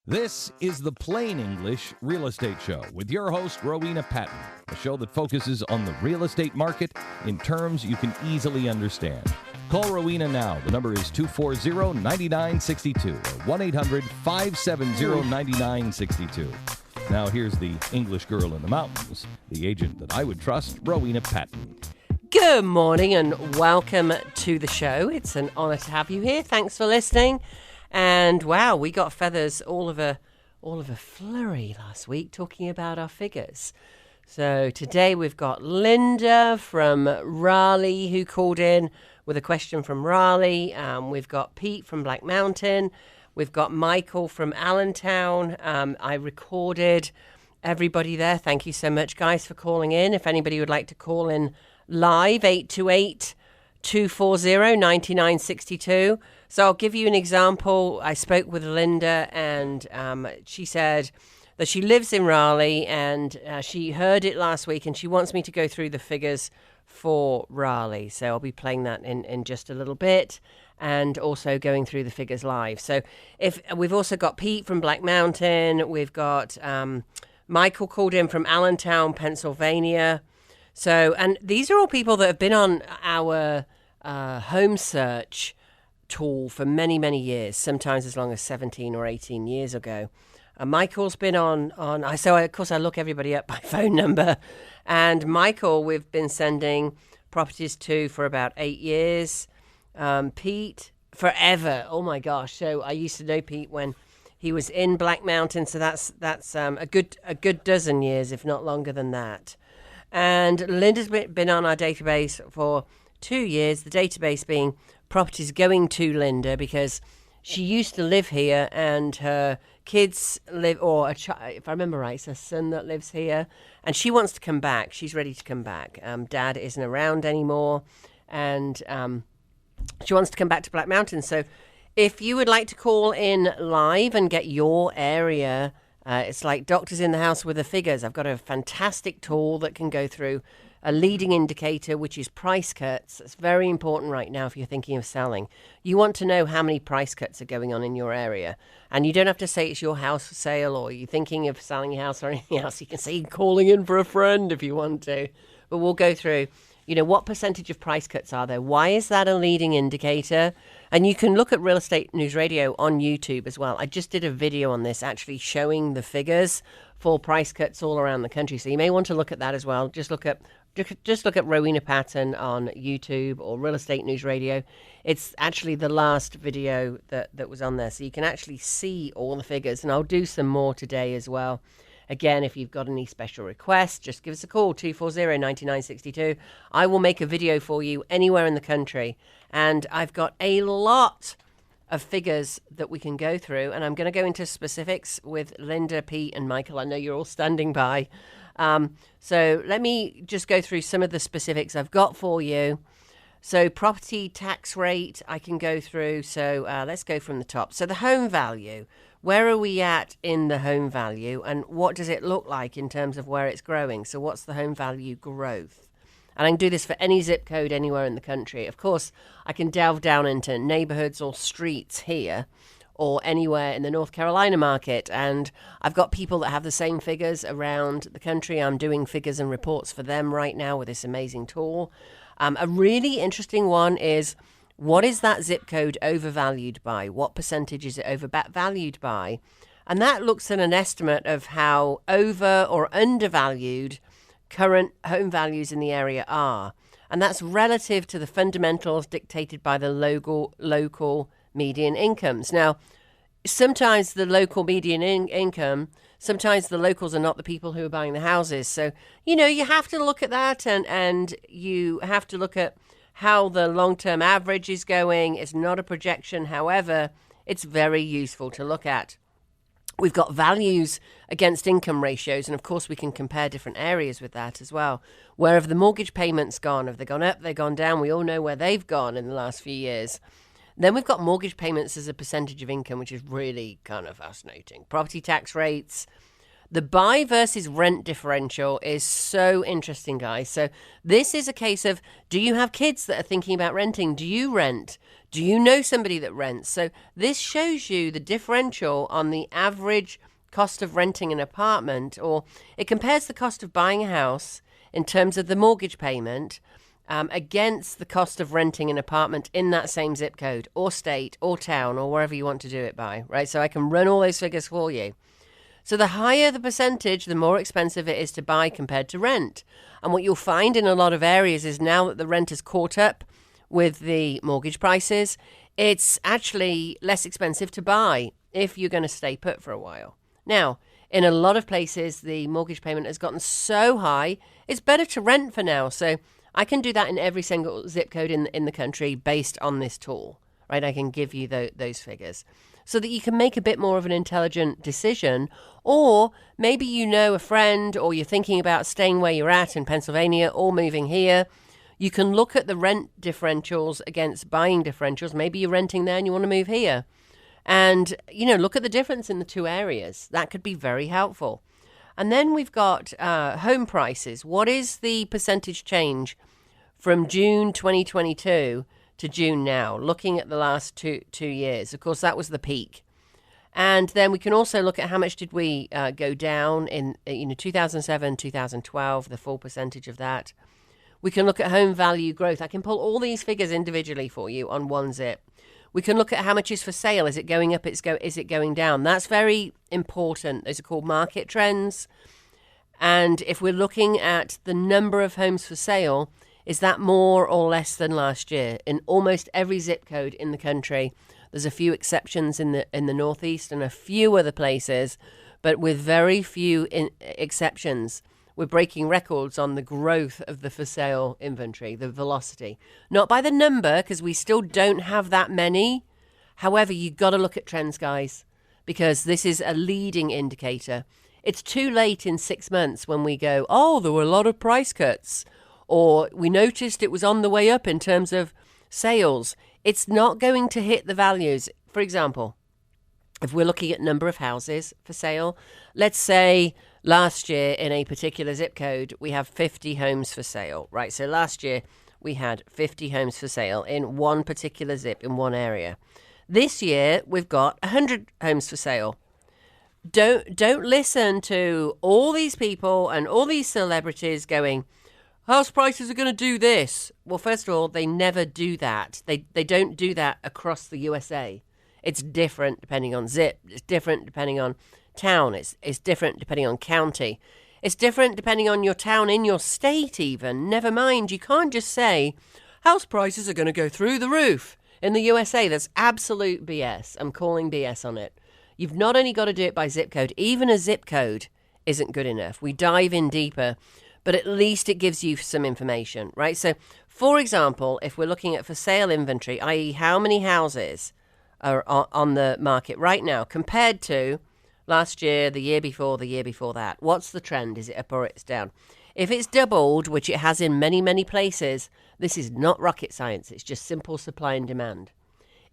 This is the Plain English Real Estate Show with your host, Rowena Patton, a show that focuses on the real estate market in terms you can easily understand. Call Rowena now. The number is 240-9962 or 1-800-570-9962. Now here's the English girl in the mountains, the agent that I would trust, Rowena Patton. Good morning and welcome to the show. It's an honor to have you here. Thanks for listening. And wow, we got feathers all of a flurry last week talking about our figures. So today we've got Linda from Raleigh who called in with a question from Raleigh. We've got Pete from Black Mountain. We've got Michael from Allentown. I recorded everybody there. Thank you so much, guys, for calling in. If anybody would like to call in live, 828-240-9962. So I'll give you an example. I spoke with Linda and she said that she lives in Raleigh and she heard it last week and she wants me to go through the figures for Raleigh. So I'll be playing that in just a little bit and also going through the figures live. So if we've also got Pete from Black Mountain. We've got Michael called in from Allentown, Pennsylvania. So, and these are all people that have been on our home search tool for many, many years, sometimes as long as 17 or 18 years ago. Michael's been on, so of course I look everybody up by phone number. And Michael, we've been sending properties to for about 8 years. Pete, forever. Oh my gosh. So I used to know Pete when he was in Black Mountain. So that's a good dozen years, if not longer than that. And Linda's been on our database for 2 years, the database being properties going to Linda because she used to live here and her kids live, or if I remember right, it's her son that lives here, and she wants to come back. She's ready to come back. Dad isn't around anymore, and she wants to come back to Black Mountain. So if you would like to call in live and get your area, it's like doctors in the house with the figures. I've got a fantastic tool that can go through a leading indicator, which is price cuts. It's very important right now if you're thinking of selling. You want to know how many price cuts are going on in your area. And you don't have to say it's your house for sale or you're thinking of selling your house or anything else. You can say calling in for a friend if you want to. But we'll go through, what percentage of price cuts are there? Why is that a leading indicator? And you can look at Real Estate News Radio on YouTube as well. I just did a video on this actually showing the figures for price cuts all around the country. So you may want to look at that as well. Just look at Rowena Patton on YouTube or Real Estate News Radio. It's actually the last video that was on there. So you can actually see all the figures. And I'll do some more today as well. Again, if you've got any special requests, just give us a call, 240-9962. I will make a video for you anywhere in the country. And I've got a lot of figures that we can go through. And I'm going to go into specifics with Linda, Pete, and Michael. I know you're all standing by. So let me just go through some of the specifics I've got for you. So property tax rate, I can go through. So let's go from the top. So the home value. Where are we at in the home value and what does it look like in terms of where it's growing? So what's the home value growth? And I can do this for any zip code anywhere in the country. Of course, I can delve down into neighborhoods or streets here or anywhere in the North Carolina market. And I've got people that have the same figures around the country. I'm doing figures and reports for them right now with this amazing tool. A really interesting one is, what is that zip code overvalued by? What percentage is it overvalued by? And that looks at an estimate of how over or undervalued current home values in the area are. And that's relative to the fundamentals dictated by the local median incomes. Now, sometimes the local median income, sometimes the locals are not the people who are buying the houses. So, you have to look at that and you have to look at how the long-term average is going. It's not a projection. However, it's very useful to look at. We've got values against income ratios, and of course we can compare different areas with that as well. Where have the mortgage payments gone? Have they gone up? They've gone down? We all know where they've gone in the last few years. Then we've got mortgage payments as a percentage of income, which is really kind of fascinating. Property tax rates, The buy versus rent differential is so interesting, guys. So this is a case of, do you have kids that are thinking about renting? Do you rent? Do you know somebody that rents? So this shows you the differential on the average cost of renting an apartment, or it compares the cost of buying a house in terms of the mortgage payment against the cost of renting an apartment in that same zip code or state or town or wherever you want to do it by, right? So I can run all those figures for you. So the higher the percentage, the more expensive it is to buy compared to rent. And what you'll find in a lot of areas is now that the rent has caught up with the mortgage prices, it's actually less expensive to buy if you're going to stay put for a while. Now, in a lot of places, the mortgage payment has gotten so high, it's better to rent for now. So I can do that in every single zip code in the country based on this tool, right? I can give you those figures so that you can make a bit more of an intelligent decision. Or maybe you know a friend, or you're thinking about staying where you're at in Pennsylvania or moving here. You can look at the rent differentials against buying differentials. Maybe you're renting there and you want to move here. And, look at the difference in the two areas. That could be very helpful. And then we've got home prices. What is the percentage change from June 2022 to June now, looking at the last two years? Of course, that was the peak. And then we can also look at how much did we go down in 2007, 2012, the full percentage of that. We can look at home value growth. I can pull all these figures individually for you on one zip. We can look at how much is for sale. Is it going up? Is it going down? That's very important. Those are called market trends. And if we're looking at the number of homes for sale, is that more or less than last year? In almost every zip code in the country, there's a few exceptions in the Northeast and a few other places, but with very few exceptions, we're breaking records on the growth of the for sale inventory, the velocity. Not by the number, because we still don't have that many. However, you've got to look at trends, guys, because this is a leading indicator. It's too late in 6 months when we go, oh, there were a lot of price cuts, or we noticed it was on the way up in terms of sales. It's not going to hit the values. For example, if we're looking at number of houses for sale, let's say last year in a particular zip code, we have 50 homes for sale, right? So last year we had 50 homes for sale in one particular zip in one area. This year we've got 100 homes for sale. Don't listen to all these people and all these celebrities going, house prices are going to do this. Well, first of all, they never do that. They don't do that across the USA. It's different depending on zip. It's different depending on town. It's different depending on county. It's different depending on your town in your state even. Never mind, you can't just say house prices are going to go through the roof in the USA. That's absolute BS. I'm calling BS on it. You've not only got to do it by zip code. Even a zip code isn't good enough. We dive in deeper, but at least it gives you some information, right? So, for example, if we're looking at for sale inventory, i.e. how many houses are on the market right now compared to last year, the year before that. What's the trend? Is it up or it's down? If it's doubled, which it has in many, many places, this is not rocket science. It's just simple supply and demand.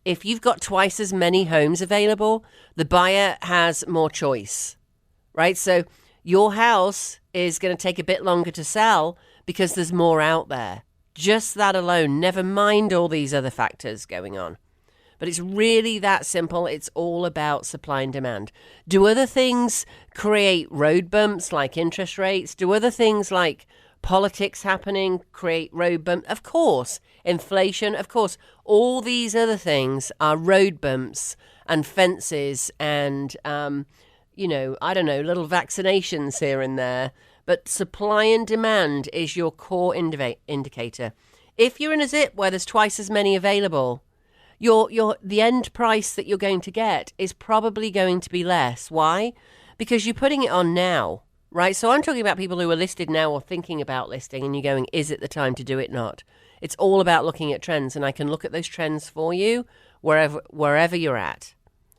If you've got twice as many homes available, the buyer has more choice, right? So your house is going to take a bit longer to sell because there's more out there. Just that alone, never mind all these other factors going on. But it's really that simple. It's all about supply and demand. Do other things create road bumps like interest rates? Do other things like politics happening create road bumps? Of course. Inflation, of course. All these other things are road bumps and fences and, little vaccinations here and there. But supply and demand is your core indicator. If you're in a zip where there's twice as many available, the end price that you're going to get is probably going to be less. Why? Because you're putting it on now, right? So I'm talking about people who are listed now or thinking about listing, and you're going, is it the time to do it? Not. It's all about looking at trends, and I can look at those trends for you wherever you're at,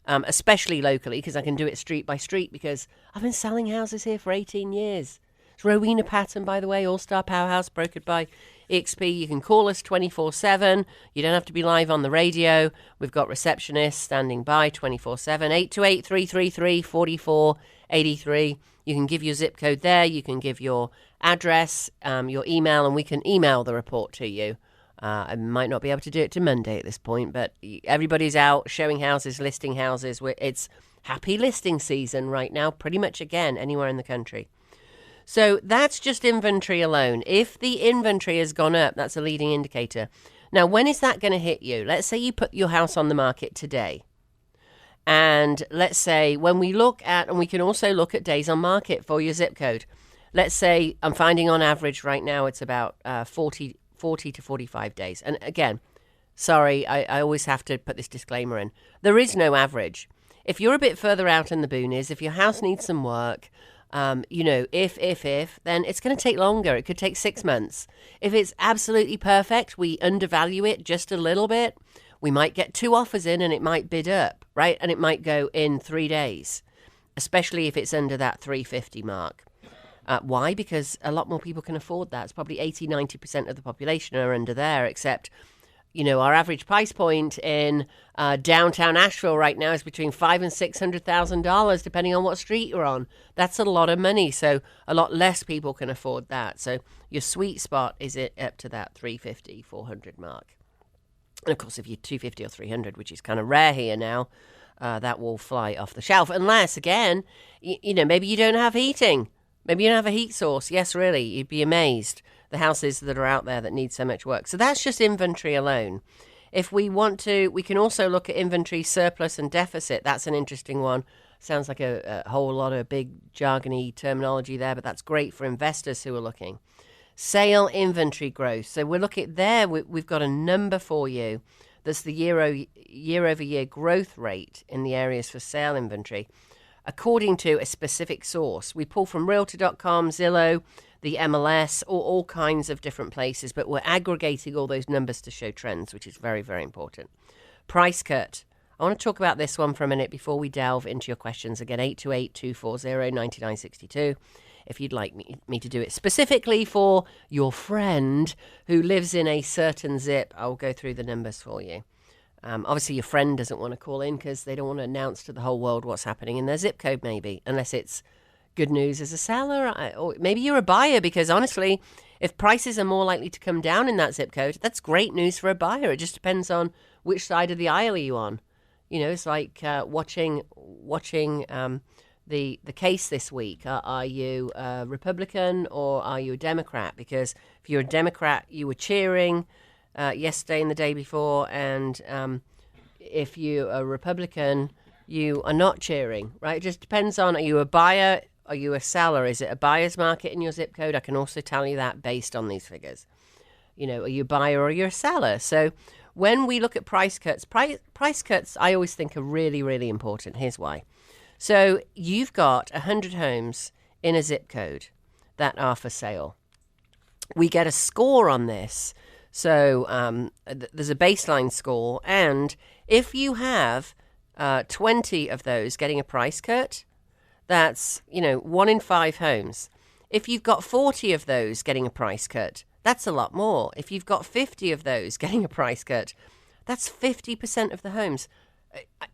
especially locally, because I can do it street by street, because I've been selling houses here for 18 years. It's Rowena Patton, by the way, All-Star Powerhouse, brokered by EXP, you can call us 24/7. You don't have to be live on the radio. We've got receptionists standing by 24/7. 828-333-4483. You can give your zip code there. You can give your address, your email, and we can email the report to you. I might not be able to do it to Monday at this point, but everybody's out showing houses, listing houses. It's happy listing season right now, pretty much again, anywhere in the country. So that's just inventory alone. If the inventory has gone up, that's a leading indicator. Now, when is that going to hit you? Let's say you put your house on the market today. And let's say when we look at, and we can also look at days on market for your zip code. Let's say I'm finding on average right now it's about 40 to 45 days. And again, sorry, I always have to put this disclaimer in. There is no average. If you're a bit further out in the boonies, if your house needs some work, if, then it's going to take longer. It could take 6 months. If it's absolutely perfect, we undervalue it just a little bit. We might get 2 offers in and it might bid up, right? And it might go in 3 days, especially if it's under that 350 mark. Why? Because a lot more people can afford that. It's probably 80-90% of the population are under there, except, our average price point in downtown Asheville right now is between $500,000 and $600,000, depending on what street you're on. That's a lot of money, so a lot less people can afford that. So your sweet spot is it up to that 350, 400 mark. And of course, if you're 250 or 300, which is kind of rare here now, that will fly off the shelf. Unless, again, maybe you don't have heating. Maybe you don't have a heat source. Yes, really, you'd be amazed. The houses that are out there that need so much work. So that's just inventory alone. If we want to, we can also look at inventory surplus and deficit. That's an interesting one. Sounds like a whole lot of big jargony terminology there, but that's great for investors who are looking. Sale inventory growth. So we're looking at there. We've got a number for you. That's the year-over-year growth rate in the areas for sale inventory, according to a specific source. We pull from Realtor.com, Zillow, the MLS, or all kinds of different places, but we're aggregating all those numbers to show trends, which is very, very important. Price cut. I want to talk about this one for a minute before we delve into your questions. Again, 828-240-9962. If you'd like me to do it specifically for your friend who lives in a certain zip, I'll go through the numbers for you. Obviously, your friend doesn't want to call in because they don't want to announce to the whole world what's happening in their zip code, maybe, unless it's good news as a seller. Or maybe you're a buyer because, honestly, if prices are more likely to come down in that zip code, that's great news for a buyer. It just depends on which side of the aisle are you on. It's like watching the case this week. Are you a Republican or are you a Democrat? Because if you're a Democrat, you were cheering yesterday and the day before, and if you're a Republican, you are not cheering, right? It just depends on, are you a buyer, are you a seller? Is it a buyer's market in your zip code? I can also tell you that based on these figures. Are you a buyer or you're a seller? So when we look at price cuts, price cuts I always think are really, really important. Here's why. So you've got 100 homes in a zip code that are for sale. We get a score on this. So there's a baseline score. And if you have 20 of those getting a price cut, that's, 1 in 5 homes. If you've got 40 of those getting a price cut, that's a lot more. If you've got 50 of those getting a price cut, that's 50% of the homes.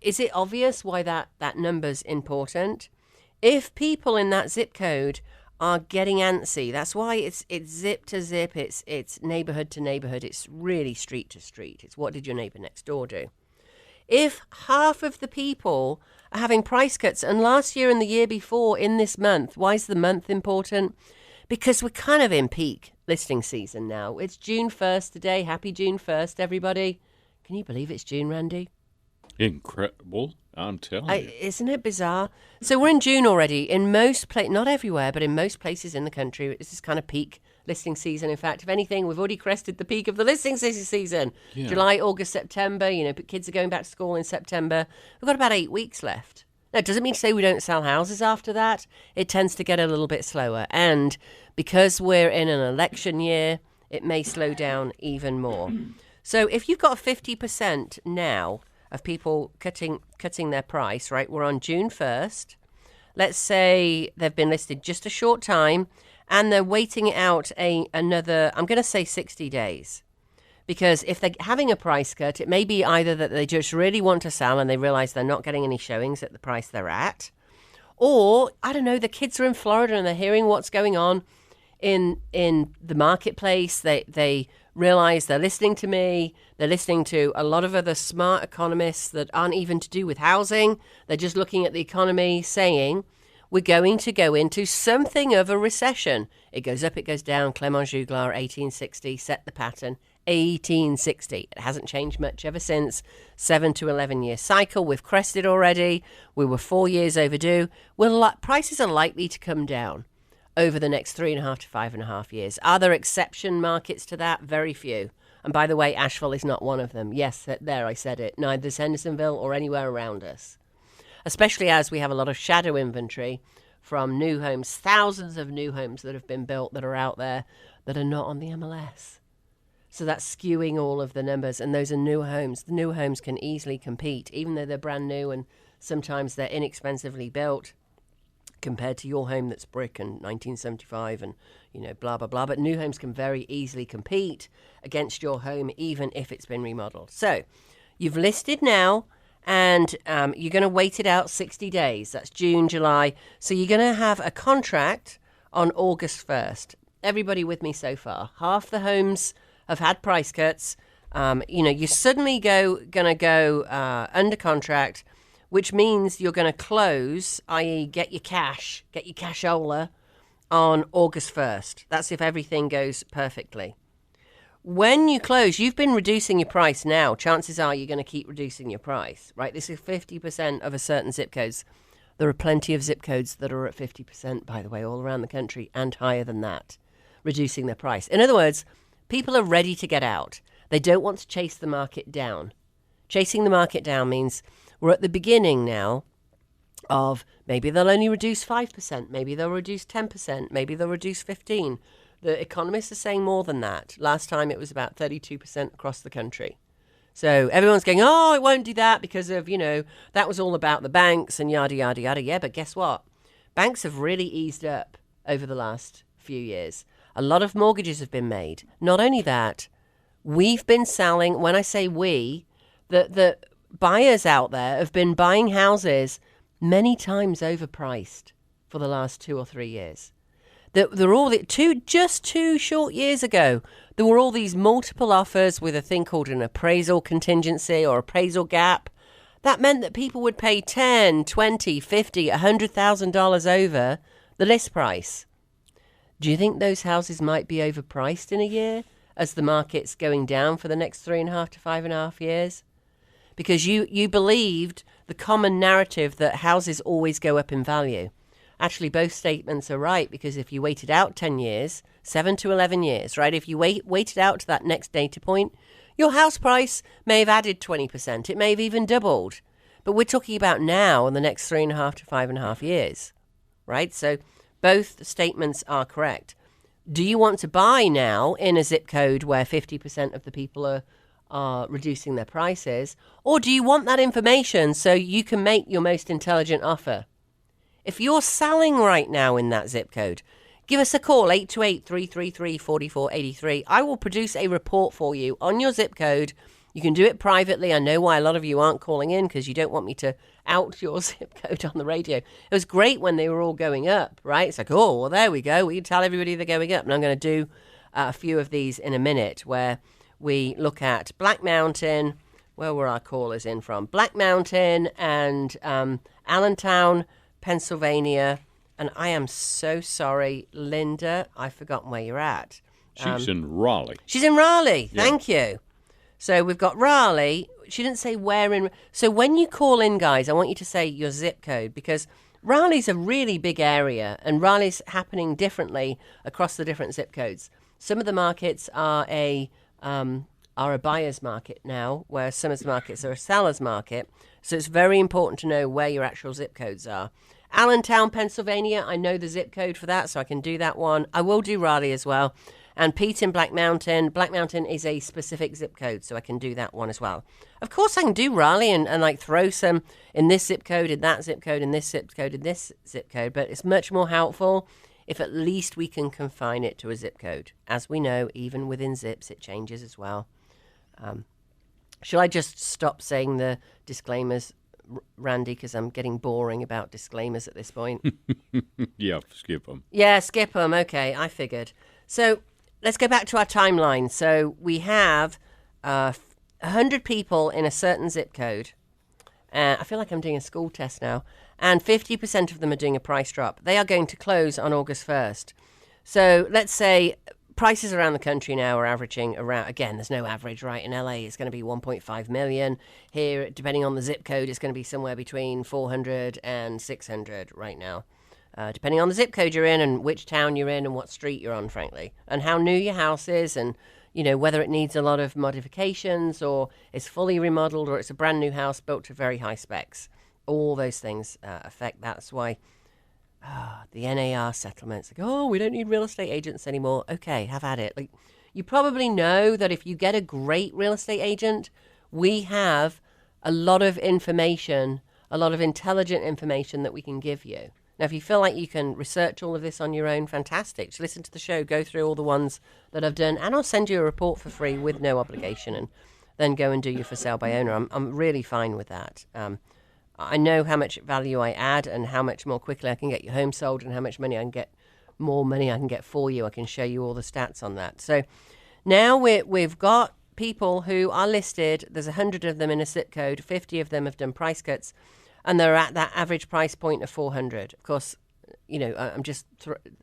Is it obvious why that number's important? If people in that zip code are getting antsy, that's why it's zip to zip, it's neighborhood to neighborhood, it's really street to street. It's what did your neighbor next door do? If half of the people are having price cuts, and last year and the year before in this month, why is the month important? Because we're kind of in peak listing season now. It's June 1st today. Happy June 1st, everybody. Can you believe it's June, Randy? Incredible, I'm telling you. Isn't it bizarre? So we're in June already. In most places, not everywhere, but in most places in the country, this is kind of peak listing season. In fact, if anything, we've already crested the peak of the listing season. Yeah. July, August, September, kids are going back to school in September. We've got about 8 weeks left. Now, it doesn't mean to say we don't sell houses after that. It tends to get a little bit slower. And because we're in an election year, it may slow down even more. So if you've got 50% now of people cutting their price, right? We're on June 1st. Let's say they've been listed just a short time and they're waiting it out another, I'm going to say 60 days. Because if they're having a price cut, it may be either that they just really want to sell and they realize they're not getting any showings at the price they're at, or, I don't know, the kids are in Florida and they're hearing what's going on in the marketplace. They realize they're listening to me. They're listening to a lot of other smart economists that aren't even to do with housing. They're just looking at the economy saying, we're going to go into something of a recession. It goes up, it goes down. Clement Juglar, 1860, set the pattern. 1860. It hasn't changed much ever since. 7 to 11 year cycle. We've crested already. We were 4 years overdue. Prices are likely to come down over the next 3.5 to 5.5 years. Are there exception markets to that? Very few. And by the way, Asheville is not one of them. Yes, there I said it. Neither is Hendersonville or anywhere around us. Especially as we have a lot of shadow inventory from new homes, thousands of new homes that have been built that are out there that are not on the MLS. So that's skewing all of the numbers, and those are new homes. The new homes can easily compete, even though they're brand new and sometimes they're inexpensively built compared to your home that's brick and 1975 and, blah, blah, blah. But new homes can very easily compete against your home, even if it's been remodeled. So you've listed now, and you're going to wait it out 60 days. That's June, July. So you're going to have a contract on August 1st. Everybody with me so far? Half the homes have had price cuts. You're suddenly going to go under contract, which means you're going to close, i.e. get your cashola on August 1st. That's if everything goes perfectly. When you close, you've been reducing your price now. Chances are you're going to keep reducing your price, right? This is 50% of a certain zip codes. There are plenty of zip codes that are at 50%, by the way, all around the country and higher than that, reducing their price. In other words, people are ready to get out. They don't want to chase the market down. Chasing the market down means we're at the beginning now of maybe they'll only reduce 5%, maybe they'll reduce 10%, maybe they'll reduce 15%. The economists are saying more than that. Last time it was about 32% across the country. So everyone's going, oh, it won't do that because of, that was all about the banks and yada, yada, yada. Yeah, but guess what? Banks have really eased up over the last few years. A lot of mortgages have been made. Not only that, we've been selling, when I say we, the buyers out there have been buying houses many times overpriced for the last 2 or 3 years. They're all just 2 short years ago. There were all these multiple offers with a thing called an appraisal contingency or appraisal gap. That meant that people would pay $10, $20, $50, $100,000 over the list price. Do you think those houses might be overpriced in a year as the market's going down for the next 3.5 to 5.5 years? Because you believed the common narrative that houses always go up in value. Actually, both statements are right, because if you waited out 10 years, 7 to 11 years, right? If you waited out to that next data point, your house price may have added 20%. It may have even doubled. But we're talking about now in the next 3.5 to 5.5 years, right? So both statements are correct. Do you want to buy now in a zip code where 50% of the people are reducing their prices? Or do you want that information so you can make your most intelligent offer? If you're selling right now in that zip code, give us a call, 828-333-4483. I will produce a report for you on your zip code. You can do it privately. I know why a lot of you aren't calling in, because you don't want me to out your zip code on the radio. It was great when they were all going up, right? It's like, oh, well, there we go. We can tell everybody they're going up. And I'm going to do a few of these in a minute where we look at Black Mountain. Where were our callers in from? Black Mountain and Allentown, Pennsylvania. And I am so sorry, Linda, I've forgotten where you're at. She's in Raleigh. She's in Raleigh. Yeah. Thank you. So we've got Raleigh. She didn't say where in. So when you call in, guys, I want you to say your zip code, because Raleigh's a really big area and Raleigh's happening differently across the different zip codes. Some of the markets are a buyer's market now, where some of the markets are a seller's market. So it's very important to know where your actual zip codes are. Allentown, Pennsylvania, I know the zip code for that, so I can do that one. I will do Raleigh as well. And Pete in Black Mountain. Black Mountain is a specific zip code, so I can do that one as well. Of course, I can do Raleigh and like throw some in this zip code, in that zip code, in this zip code, in this zip code, but it's much more helpful if at least we can confine it to a zip code. As we know, even within zips, it changes as well. Shall I just stop saying the disclaimers, Randy, because I'm getting boring about disclaimers at this point? Yeah, skip them. Yeah, skip them. Okay, I figured. So let's go back to our timeline. So we have 100 people in a certain zip code. I feel like I'm doing a school test now. And 50% of them are doing a price drop. They are going to close on August 1st. So let's say prices around the country now are averaging around, again, there's no average, right? In LA, it's going to be 1.5 million. Here, depending on the zip code, it's going to be somewhere between 400 and 600 right now. Depending on the zip code you're in and which town you're in and what street you're on, frankly. And how new your house is and, you know, whether it needs a lot of modifications or is fully remodeled or it's a brand new house built to very high specs. All those things affect. That's why the NAR settlements, like, oh, we don't need real estate agents anymore. Okay, have at it. Like, you probably know that if you get a great real estate agent, we have a lot of information, a lot of intelligent information that we can give you. Now, if you feel like you can research all of this on your own, fantastic. Just listen to the show, go through all the ones that I've done, and I'll send you a report for free with no obligation, and then go and do your for sale by owner. I'm really fine with that. I know how much value I add and how much more quickly I can get your home sold and how much money I can get, more money I can get for you. I can show you all the stats on that. So now we've got people who are listed. There's 100 of them in a zip code. 50 of them have done price cuts, and they're at that average price point of 400. Of course, you know,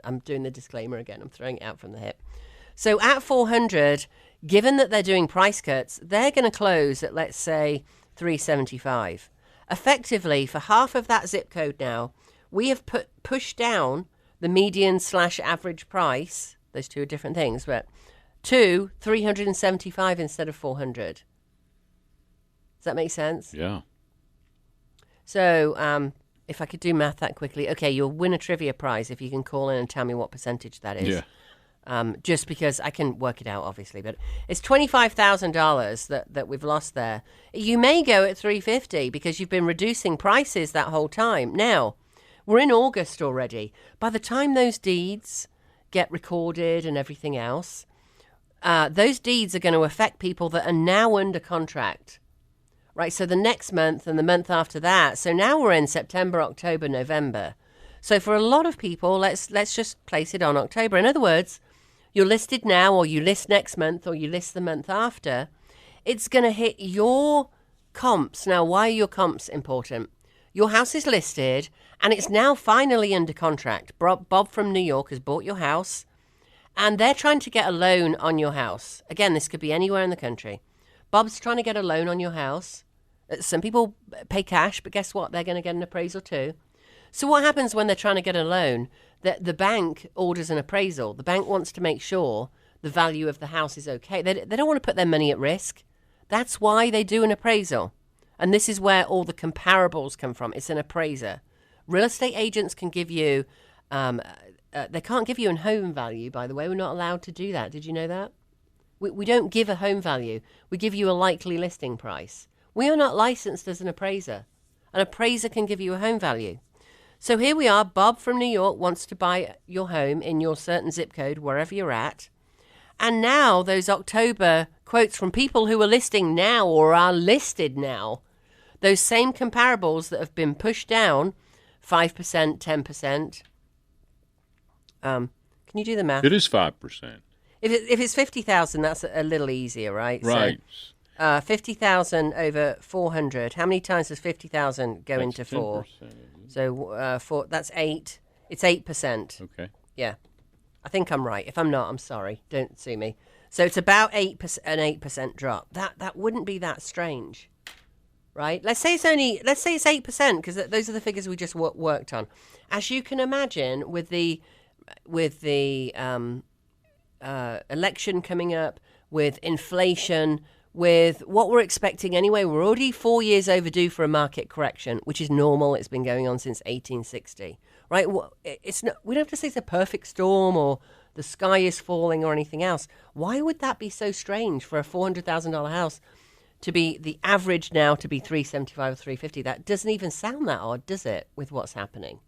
I'm doing the disclaimer again. I'm throwing it out from the hip. So at 400, given that they're doing price cuts, they're going to close at, let's say, 375. Effectively, for half of that zip code now, we have pushed down the median/average price, those two are different things, but to 375 instead of 400. Does that make sense? Yeah. So if I could do math that quickly, okay, you'll win a trivia prize if you can call in and tell me what percentage that is. Yeah. Just because I can work it out, obviously, but it's $25,000 that we've lost there. You may go at 350 because you've been reducing prices that whole time. Now, we're in August already. By the time those deeds get recorded and everything else, those deeds are going to affect people that are now under contract, right? So the next month and the month after that. So now we're in September, October, November. So for a lot of people, let's just place it on October. In other words, you're listed now, or you list next month, or you list the month after, it's going to hit your comps. Now, why are your comps important? Your house is listed, and it's now finally under contract. Bob from New York has bought your house, and they're trying to get a loan on your house. Again, this could be anywhere in the country. Bob's trying to get a loan on your house. Some people pay cash, but guess what? They're going to get an appraisal too. So what happens when they're trying to get a loan? The bank orders an appraisal. The bank wants to make sure the value of the house is okay. They don't want to put their money at risk. That's why they do an appraisal. And this is where all the comparables come from. It's an appraiser. Real estate agents can give you, they can't give you a home value, by the way. We're not allowed to do that. Did you know that? We don't give a home value. We give you a likely listing price. We are not licensed as an appraiser. An appraiser can give you a home value. So here we are. Bob from New York wants to buy your home in your certain zip code, wherever you're at. And now those October quotes from people who are listing now or are listed now, those same comparables that have been pushed down, 5%, 10%. Can you do the math? It is 5%. If it's 50,000, that's a little easier, right? Right. So, 50,000 over 400. How many times does 50,000 go into 4? 10%. So 4. That's 8. It's 8%. Okay. Yeah, I think I'm right. If I'm not, I'm sorry. Don't sue me. So it's about 8%, an 8% drop. That wouldn't be that strange, right? Let's say it's 8% because those are the figures we just worked on. As you can imagine, with the election coming up, with inflation, with what we're expecting anyway, we're already 4 years overdue for a market correction, which is normal. It's been going on since 1860, right? It's not, we don't have to say it's a perfect storm or the sky is falling or anything else. Why would that be so strange for a $400,000 house to be the average now to be 375 or 350? That doesn't even sound that odd, does it, with what's happening?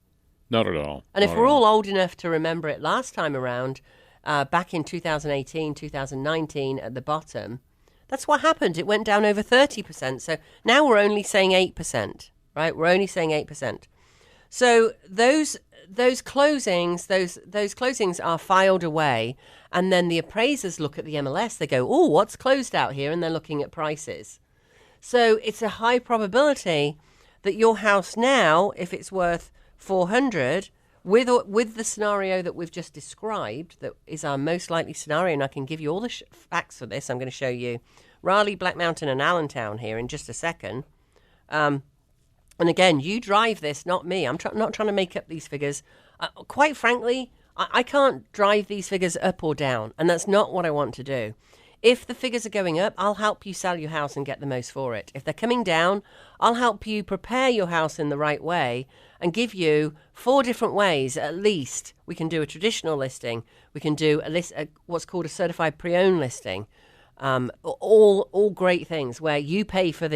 Not at all. And if Not we're at all old enough to remember it last time around, back in 2018, 2019 at the bottom, that's what happened. It went down over 30%. So now we're only saying 8%, right? We're only saying 8%. So those closings are filed away, and then the appraisers look at the MLS. They go, oh, what's closed out here? And they're looking at prices. So it's a high probability that your house now, if it's worth 400, with the scenario that we've just described, that is our most likely scenario, and I can give you all the facts for this. I'm going to show you Raleigh, Black Mountain, and Allentown here in just a second. And again, you drive this, not me. I'm not trying to make up these figures. Quite frankly, I can't drive these figures up or down, and that's not what I want to do. If the figures are going up, I'll help you sell your house and get the most for it. If they're coming down, I'll help you prepare your house in the right way and give you 4 different ways at least. We can do a traditional listing. We can do what's called a certified pre-owned listing. All great things where you pay for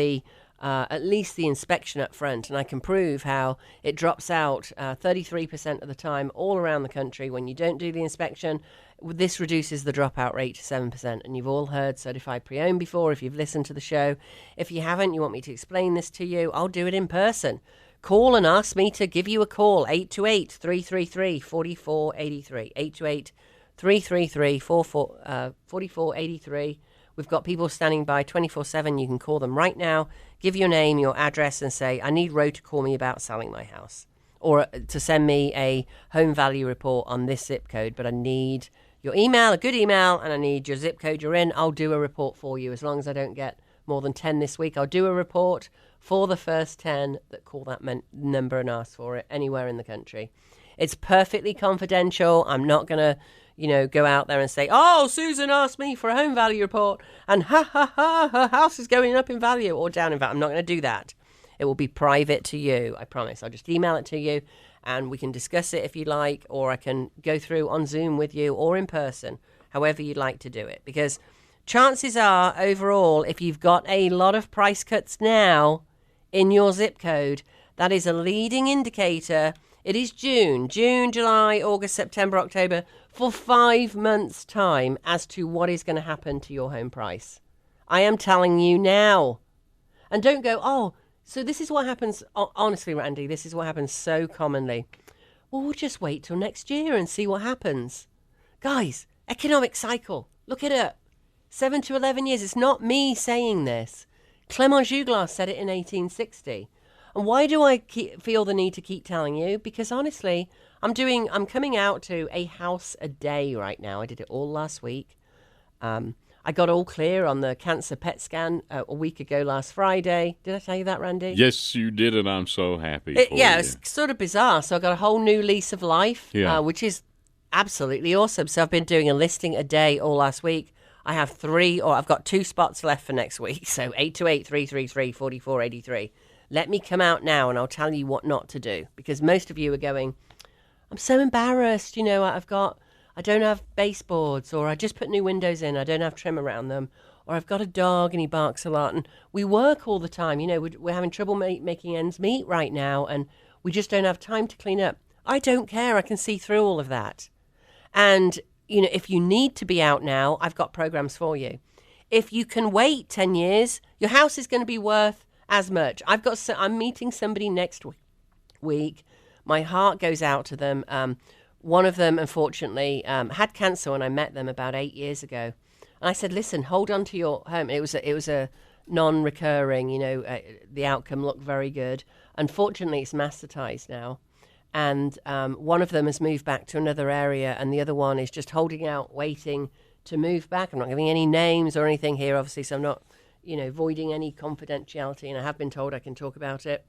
at least the inspection up front, and I can prove how it drops out 33% of the time all around the country when you don't do the inspection. This reduces the dropout rate to 7%, and you've all heard certified pre-owned before if you've listened to the show. If you haven't, you want me to explain this to you, I'll do it in person. Call and ask me to give you a call, 828-333-4483, 828-333-4483. We've got people standing by 24/7. You can call them right now, give your name, your address, and say, I need Ro to call me about selling my house, or to send me a home value report on this zip code, but I need your email, a good email, and I need your zip code you're in. I'll do a report for you. As long as I don't get more than 10 this week, I'll do a report for the first 10 that call that number and ask for it anywhere in the country. It's perfectly confidential. I'm not going to go out there and say, oh, Susan asked me for a home value report and ha, her house is going up in value or down in value. I'm not going to do that. It will be private to you, I promise. I'll just email it to you and we can discuss it if you like, or I can go through on Zoom with you or in person, however you'd like to do it. Because chances are, overall, if you've got a lot of price cuts now in your zip code, that is a leading indicator. It is June, July, August, September, October, for 5 months' time as to what is going to happen to your home price. I am telling you now. And don't go, oh, so this is what happens. Honestly, Randy, this is what happens so commonly. Well, we'll just wait till next year and see what happens. Guys, economic cycle, look it up. 7 to 11 years. It's not me saying this. Clement Juglar said it in 1860. And why do I feel the need to keep telling you? Because honestly, I'm coming out to a house a day right now. I did it all last week. I got all clear on the cancer PET scan a week ago last Friday. Did I tell you that, Randy? Yes, you did, and I'm so happy for you. It's sort of bizarre. So I got a whole new lease of life, which is absolutely awesome. So I've been doing a listing a day all last week. I have I've got 2 spots left for next week. So 828-333-4483. Let me come out now and I'll tell you what not to do. Because most of you are going, I'm so embarrassed. I don't have baseboards, or I just put new windows in. I don't have trim around them. Or I've got a dog and he barks a lot. And we work all the time. We're having trouble making ends meet right now. And we just don't have time to clean up. I don't care. I can see through all of that. And, if you need to be out now, I've got programs for you. If you can wait 10 years, your house is going to be worth as much. I'm meeting somebody next week. My heart goes out to them. One of them, unfortunately, had cancer when I met them about 8 years ago. And I said, listen, hold on to your home. It was a non-recurring, the outcome looked very good. Unfortunately, it's mastatized now. And one of them has moved back to another area, and the other one is just holding out, waiting to move back. I'm not giving any names or anything here, obviously, so I'm not, voiding any confidentiality, and I have been told I can talk about it.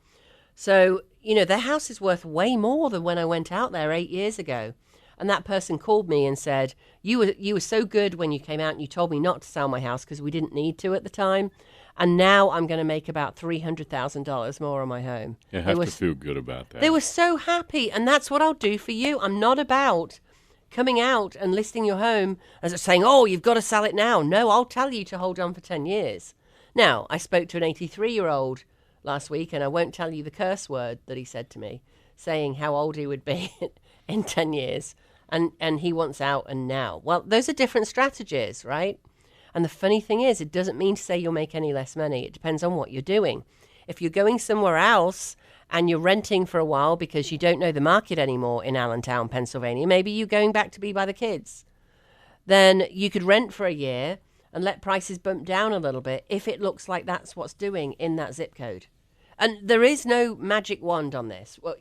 So, their house is worth way more than when I went out there 8 years ago. And that person called me and said, you were so good when you came out and you told me not to sell my house because we didn't need to at the time. And now I'm going to make about $300,000 more on my home. You have to feel good about that. They were so happy. And that's what I'll do for you. I'm not about coming out and listing your home as saying, oh, you've got to sell it now. No, I'll tell you to hold on for 10 years. Now, I spoke to an 83-year-old last week, and I won't tell you the curse word that he said to me. saying how old he would be in 10 years. And he wants out and now. Well, those are different strategies, right? And the funny thing is, it doesn't mean to say you'll make any less money. It depends on what you're doing. If you're going somewhere else and you're renting for a while because you don't know the market anymore in Allentown, Pennsylvania, maybe you're going back to be by the kids, then you could rent for a year and let prices bump down a little bit if it looks like that's what's doing in that zip code. And there is no magic wand on this. Well,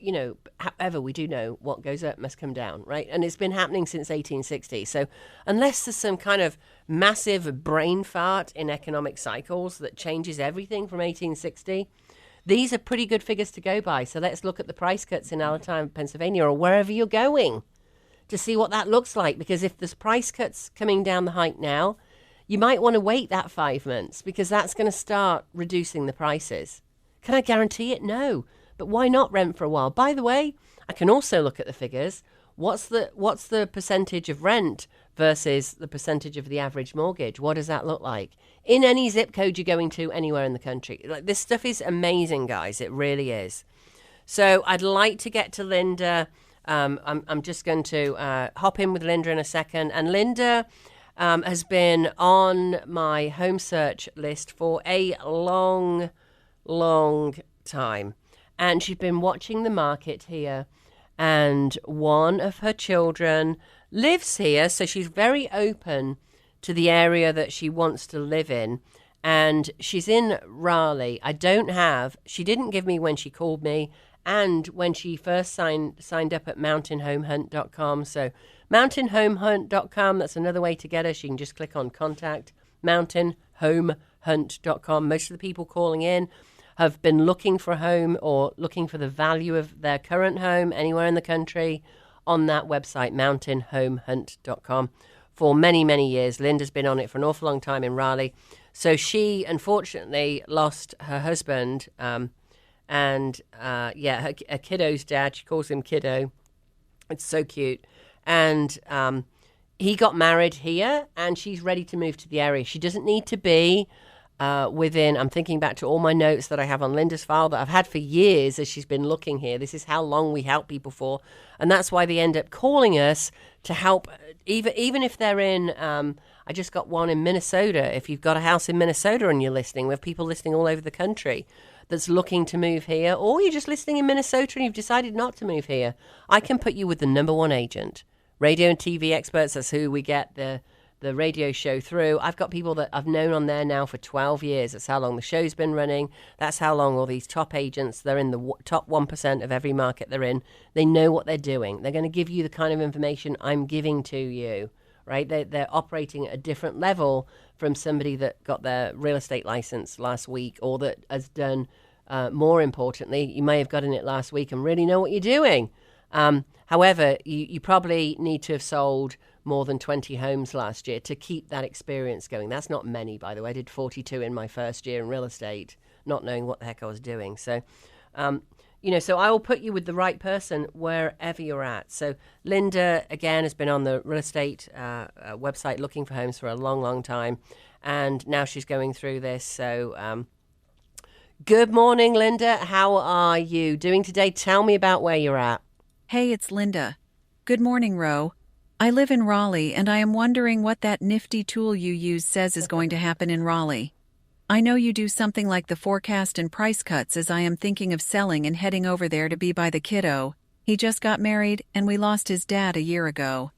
however, we do know what goes up must come down, right? And it's been happening since 1860. So unless there's some kind of massive brain fart in economic cycles that changes everything from 1860, these are pretty good figures to go by. So let's look at the price cuts in Allentown, Pennsylvania, or wherever you're going to see what that looks like. Because if there's price cuts coming down the hike now, you might want to wait that 5 months because that's going to start reducing the prices. Can I guarantee it? No. But why not rent for a while? By the way, I can also look at the figures. What's the percentage of rent versus the percentage of the average mortgage? What does that look like? In any zip code you're going to anywhere in the country. Like, this stuff is amazing, guys. It really is. So I'd like to get to Linda. I'm just going to hop in with Linda in a second. And Linda has been on my home search list for a long time, and she'd been watching the market here, and one of her children lives here, so she's very open to the area that she wants to live in, and she's in Raleigh. She didn't give me when she called me and when she first signed up at mountainhomehunt.com. So mountainhomehunt.com, that's another way to get her. She can just click on contact, mountainhomehunt.com. Most of the people calling in have been looking for a home or looking for the value of their current home anywhere in the country on that website, mountainhomehunt.com, for many, many years. Linda's been on it for an awful long time in Raleigh. So she, unfortunately, lost her husband her kiddo's dad. She calls him Kiddo. It's so cute. And he got married here, and she's ready to move to the area. She doesn't need to be I'm thinking back to all my notes that I have on Linda's file that I've had for years as she's been looking here. This is how long we help people for. And that's why they end up calling us to help, even if they're in, I just got one in Minnesota. If you've got a house in Minnesota and you're listening, we have people listening all over the country that's looking to move here, or you're just listening in Minnesota and you've decided not to move here, I can put you with the number one agent. Radio and TV experts, that's who we get the radio show through. I've got people that I've known on there now for 12 years. That's how long the show's been running. That's how long all these top agents, they're in the top 1% of every market they're in. They know what they're doing. They're going to give you the kind of information I'm giving to you, right? They're operating at a different level from somebody that got their real estate license last week, or that has done, more importantly, you may have gotten it last week and really know what you're doing. However, you probably need to have sold more than 20 homes last year to keep that experience going. That's not many, by the way. I did 42 in my first year in real estate, not knowing what the heck I was doing. So, so I will put you with the right person wherever you're at. So Linda, again, has been on the real estate website looking for homes for a long, long time. And now she's going through this. So good morning, Linda. How are you doing today? Tell me about where you're at. Hey, it's Linda. Good morning, Ro. I live in Raleigh, and I am wondering what that nifty tool you use says is going to happen in Raleigh. I know you do something like the forecast and price cuts, as I am thinking of selling and heading over there to be by the kiddo. He just got married, and we lost his dad a year ago.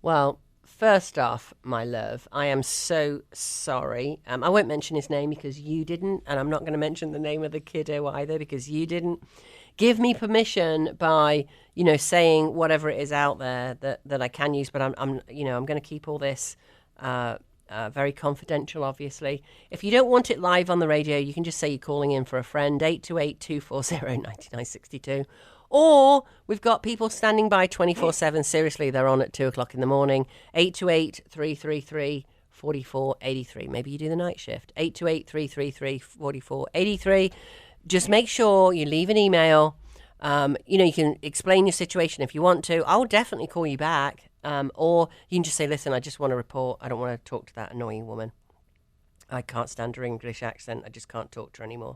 Well, first off, my love, I am so sorry. I won't mention his name because you didn't, and I'm not going to mention the name of the kiddo either because you didn't give me permission by, saying whatever it is out there that I can use. But I'm going to keep all this very confidential, obviously. If you don't want it live on the radio, you can just say you're calling in for a friend, 828-240-9962. Or we've got people standing by 24/7. Seriously, they're on at 2 o'clock in the morning, 828-333-4483. Maybe you do the night shift, 828-333-4483. Just make sure you leave an email. You can explain your situation if you want to. I'll definitely call you back. Or you can just say, listen, I just want to report. I don't want to talk to that annoying woman. I can't stand her English accent. I just can't talk to her anymore.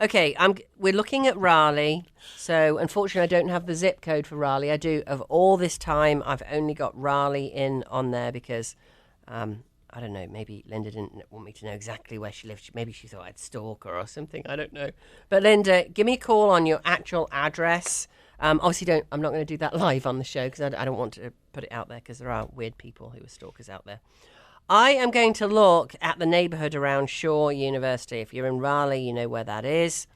Okay, we're looking at Raleigh. So unfortunately, I don't have the zip code for Raleigh. I do. Of all this time, I've only got Raleigh on there because I don't know. Maybe Linda didn't want me to know exactly where she lived. Maybe she thought I'd stalk her or something. I don't know. But Linda, give me a call on your actual address. Obviously, I'm not going to do that live on the show because I don't want to put it out there because there are weird people who are stalkers out there. I am going to look at the neighbourhood around Shaw University. If you're in Raleigh, you know where that is.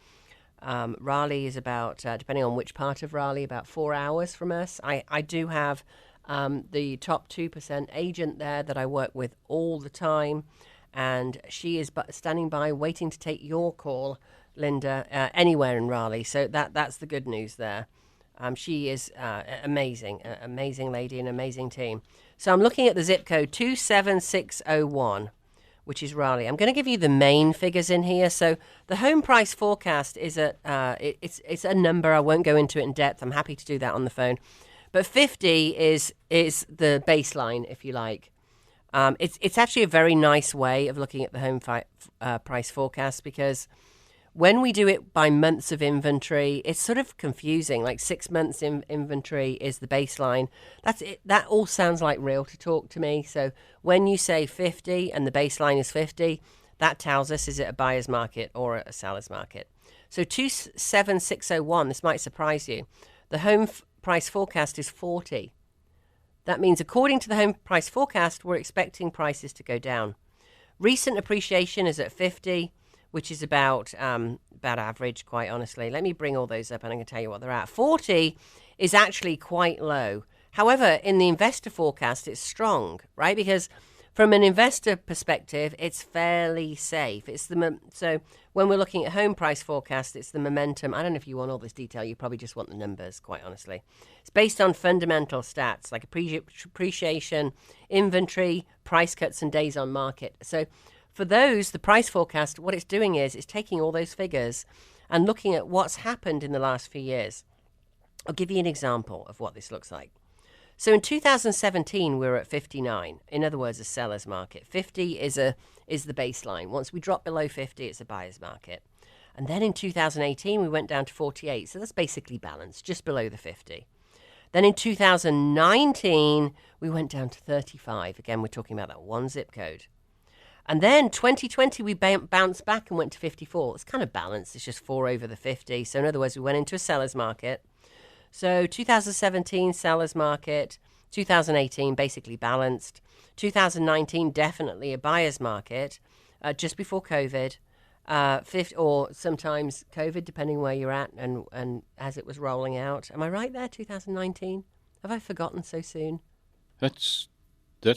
Raleigh is about, depending on which part of Raleigh, about 4 hours from us. I do have the top 2% agent there that I work with all the time, and she is standing by waiting to take your call, Linda, anywhere in Raleigh. So that's the good news there. She is amazing lady, an amazing team. So I'm looking at the zip code 27601, which is Raleigh. I'm going to give you the main figures in here. So the home price forecast is it's a number. I won't go into it in depth. I'm happy to do that on the phone. But 50 is the baseline, if you like. It's actually a very nice way of looking at the home price forecast because when we do it by months of inventory, it's sort of confusing. Like 6 months in inventory is the baseline. That's it. That all sounds like realtor talk to me. So when you say 50 and the baseline is 50, that tells us is it a buyer's market or a seller's market. So 27601, this might surprise you. The home price forecast is 40. That means according to the home price forecast, we're expecting prices to go down. Recent appreciation is at 50. Which is about average, quite honestly. Let me bring all those up and I'm going to tell you what they're at. 40 is actually quite low. However, in the investor forecast, it's strong, right? Because from an investor perspective, it's fairly safe. So when we're looking at home price forecast, it's the momentum. I don't know if you want all this detail. You probably just want the numbers, quite honestly. It's based on fundamental stats like appreciation, inventory, price cuts, and days on market. So for those, the price forecast, what it's doing is it's taking all those figures and looking at what's happened in the last few years. I'll give you an example of what this looks like. So in 2017, we were at 59. In other words, a seller's market. 50 is the baseline. Once we drop below 50, it's a buyer's market. And then in 2018, we went down to 48. So that's basically balanced, just below the 50. Then in 2019, we went down to 35. Again, we're talking about that one zip code. And then 2020, we bounced back and went to 54. It's kind of balanced. It's just 4 over the 50. So in other words, we went into a seller's market. So 2017, seller's market. 2018, basically balanced. 2019, definitely a buyer's market, just before COVID. Or sometimes COVID, depending where you're at and as it was rolling out. Am I right there, 2019? Have I forgotten so soon? That's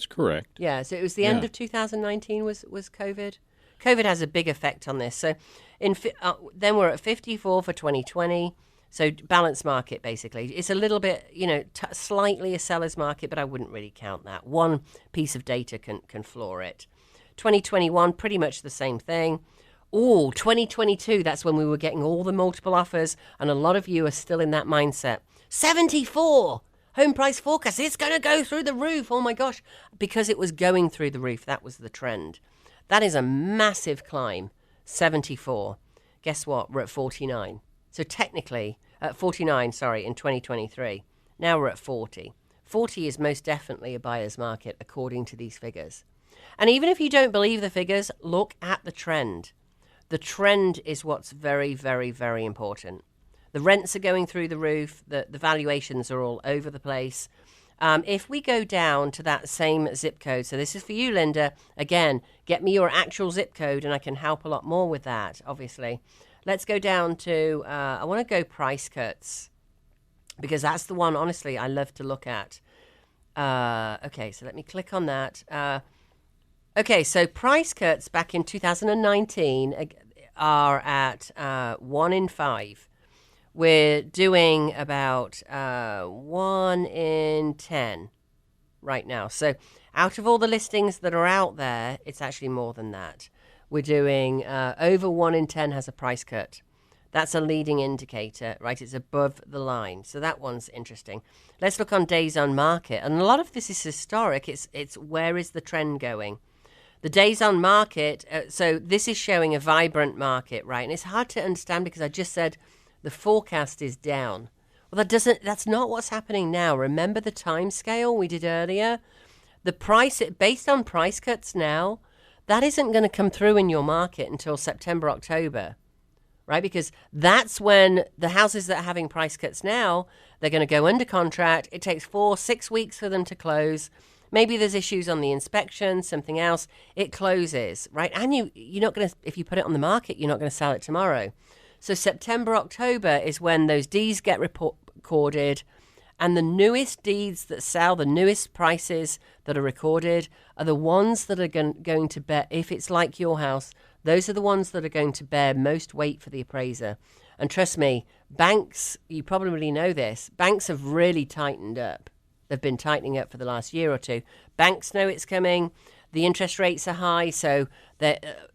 correct. Yeah, so it was the end of 2019 was COVID. COVID has a big effect on this. So then we're at 54 for 2020. So balanced market, basically. It's a little bit, slightly a seller's market, but I wouldn't really count that. One piece of data can floor it. 2021, pretty much the same thing. 2022, that's when we were getting all the multiple offers, and a lot of you are still in that mindset. 74! Home price forecast, it's going to go through the roof. Oh my gosh. Because it was going through the roof. That was the trend. That is a massive climb. 74. Guess what? We're at 49. So technically, at 49, in 2023. Now we're at 40. 40 is most definitely a buyer's market according to these figures. And even if you don't believe the figures, look at the trend. The trend is what's very, very, very important. The rents are going through the roof. The valuations are all over the place. If we go down to that same zip code, so this is for you, Linda. Again, get me your actual zip code and I can help a lot more with that, obviously. Let's go down to, I want to go price cuts because that's the one, honestly, I love to look at. Okay, so let me click on that. Okay, so price cuts back in 2019 are at 1 in 5. We're doing about 1 in 10 right now. So out of all the listings that are out there, it's actually more than that. We're doing over 1 in 10 has a price cut. That's a leading indicator, right? It's above the line. So that one's interesting. Let's look on days on market. And a lot of this is historic. It's where is the trend going? The days on market, so this is showing a vibrant market, right? And it's hard to understand because I just said the forecast is down. Well, that's not what's happening now. Remember the time scale we did earlier? The price, based on price cuts now, that isn't going to come through in your market until September, October, right? Because that's when the houses that are having price cuts now, they're going to go under contract. It takes 4-6 weeks for them to close. Maybe there's issues on the inspection, something else. It closes, right? And you're not going to, if you put it on the market, you're not going to sell it tomorrow. So September, October is when those deeds get recorded, and the newest deeds that sell, the newest prices that are recorded, are the ones that are going to bear, if it's like your house, those are the ones that are going to bear most weight for the appraiser. And trust me, banks, you probably know this, banks have really tightened up. They've been tightening up for the last year or two. Banks know it's coming. The interest rates are high, so